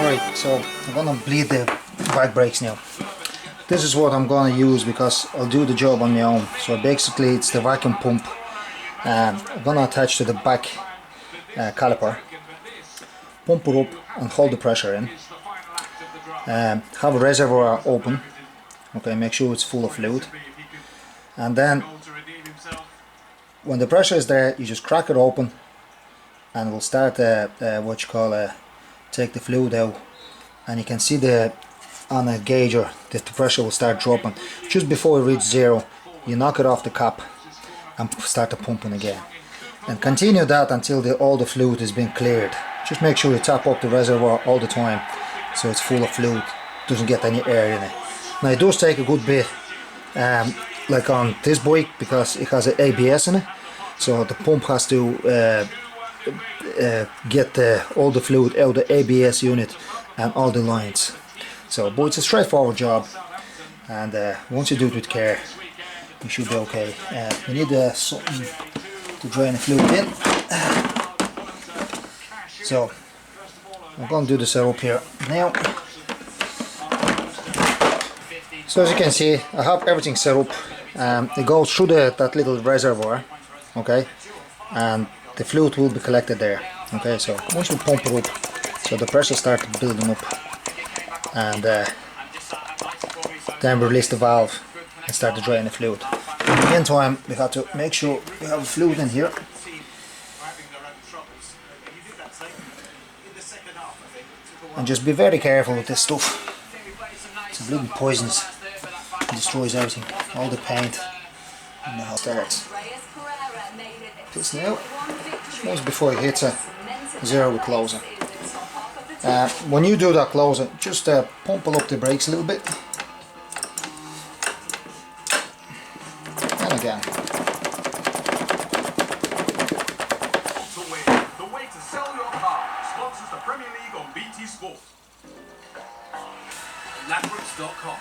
Alright, so I'm gonna bleed the bike brakes now. This is what I'm gonna use because I'll do the job on my own. So basically it's the vacuum pump. I'm gonna attach to the back caliper, pump it up and hold the pressure in. Have a reservoir open, okay, make sure it's full of fluid, and then when the pressure is there you just crack it open and we'll start what you call take the fluid out, and you can see on a gauger that the pressure will start dropping. Just before it reaches zero you knock it off the cap and start the pumping again, and continue that until all the fluid has been cleared. Just make sure you top up the reservoir all the time so it's full of fluid, doesn't get any air in it. Now it does take a good bit, like on this bike, because it has an ABS in it, so the pump has to get all the fluid out of the ABS unit and all the lines. So, but it's a straightforward job, and once you do it with care you should be okay. You need something to drain the fluid in. So I'm going to do the setup here now. So as you can see, I have everything set up. It goes through that little reservoir, okay, and the fluid will be collected there. Okay, so once you pump it up, so the pressure starts building up, and then release the valve and start to drain the fluid. In the meantime, we have to make sure we have fluid in here. And just be very careful with this stuff. It's bloody poisonous. It destroys everything, all the paint and the whole starts. This now, just before it hits a zero with closing. When you do that closing, just pump up the brakes a little bit. And again. The way to sell your car sponsors the Premier League on BT Sport. Ladbrokes.com.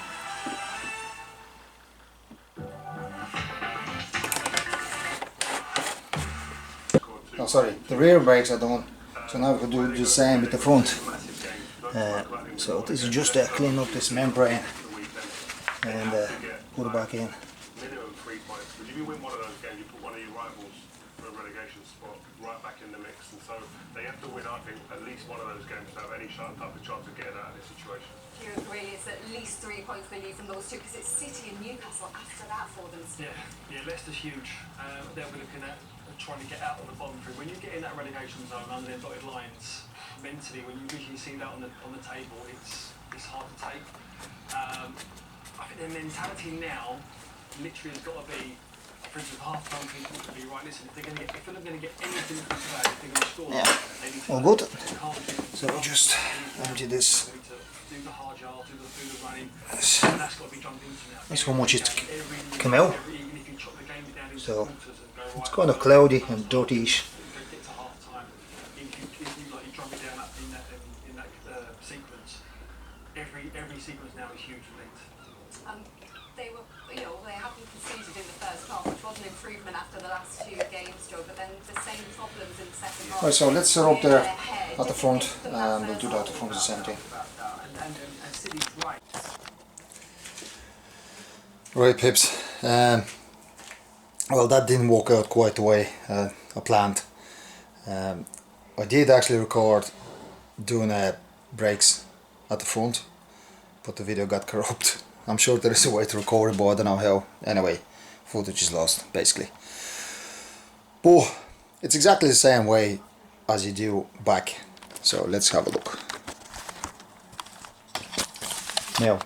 Oh, sorry, the rear brakes are done, so now we can do the same with the front. So this is just to clean up this membrane and put it back in. Minimum 3 points. But if you win one of those games, you put one of your rivals for a relegation spot right back in the mix, and so they have to win, I think, at least one of those games to have any type of chance of getting out of this situation. Do you agree it's at least 3 points they need from those two, because it's City and Newcastle after that for them? Yeah, Leicester's huge. They'll be looking at trying to get out of the bottom three. When you get in that relegation zone under their dotted lines, mentally, when you visually see that on the table, it's hard to take. I think their mentality now literally has got to be, for instance, half-time people to be right. Listen, if they're going to get anything from today, if they're going to score, they need to. All good. So we'll just empty this. Do the hard yard, do the running. And that's got to be jumped into now. That's how much it's come out. Even if you chop the game down into So quarters and go right. it's kind of cloudy and dirty-ish. Get to half time. If you drum it down in that sequence, every sequence now is huge and linked. They were, they haven't conceded in the first half, which was an improvement after the last 2 games, Joe. But then the same problems in the second half. Right, so let's set up there at the front, and we'll do that at the front of the same thing. And City's right. Right, pips. Well, that didn't work out quite the way I planned. I did actually record doing brakes at the front, but the video got corrupt. I'm sure there is a way to record it, but I don't know how. Anyway, footage is lost, basically. But it's exactly the same way as you do back. So let's have a look. Now,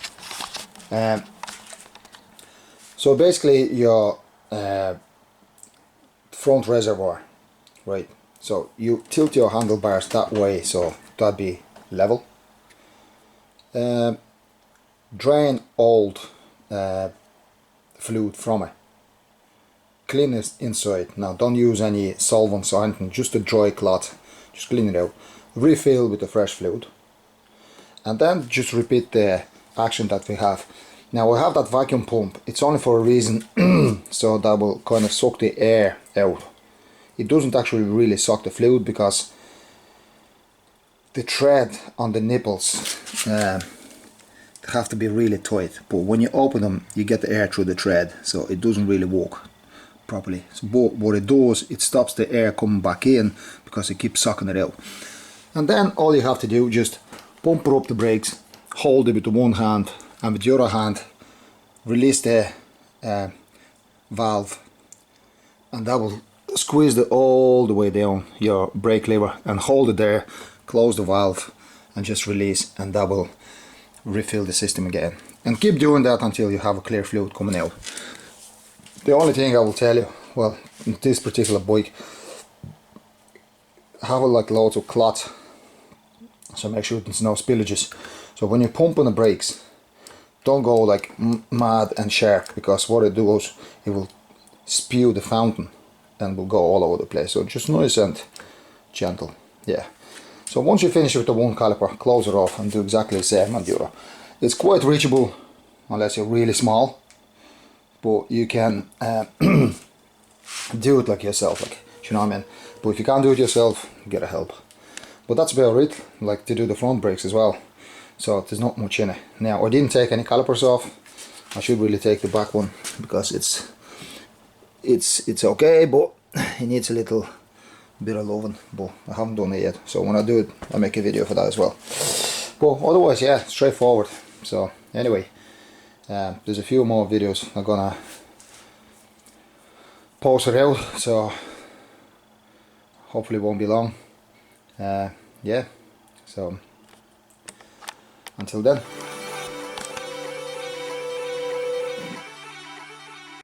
so basically your front reservoir, right? So you tilt your handlebars that way, so that'd be level. Drain old fluid from it. Clean it inside. Now don't use any solvents or anything, just a dry cloth. Just clean it out. Refill with the fresh fluid. And then just repeat the action that we have. Now I have that vacuum pump. It's only for a reason, so that will kind of suck the air out. It doesn't actually really suck the fluid because the thread on the nipples have to be really tight, but when you open them you get the air through the thread, so it doesn't really work properly. So what it does, it stops the air coming back in because it keeps sucking it out. And then all you have to do, just bumper up the brakes, hold it with the one hand, and with the other hand release the valve, and that will squeeze it all the way down your brake lever, and hold it there, close the valve and just release, and that will refill the system again. And keep doing that until you have a clear fluid coming out. The only thing I will tell you, well, in this particular bike, have like loads of clots, so make sure there's no spillages. So when you pump on the brakes, don't go like mad and sharp, because what it does, it will spew the fountain and will go all over the place. So just nice and gentle. Yeah. So once you finish with the one caliper, close it off and do exactly the same on the other. It's quite reachable unless you're really small, but you can do it like yourself, like, you know what I mean. But if you can't do it yourself, get a help. But that's about it, like to do the front brakes as well. So there's not much in it. Now I didn't take any calipers off. I should really take the back one because it's okay, but it needs a little bit of loving, but I haven't done it yet. So when I do it, I'll make a video for that as well. But otherwise, yeah, straightforward. So anyway, there's a few more videos I'm gonna post it out, so hopefully it won't be long. Yeah, so until then.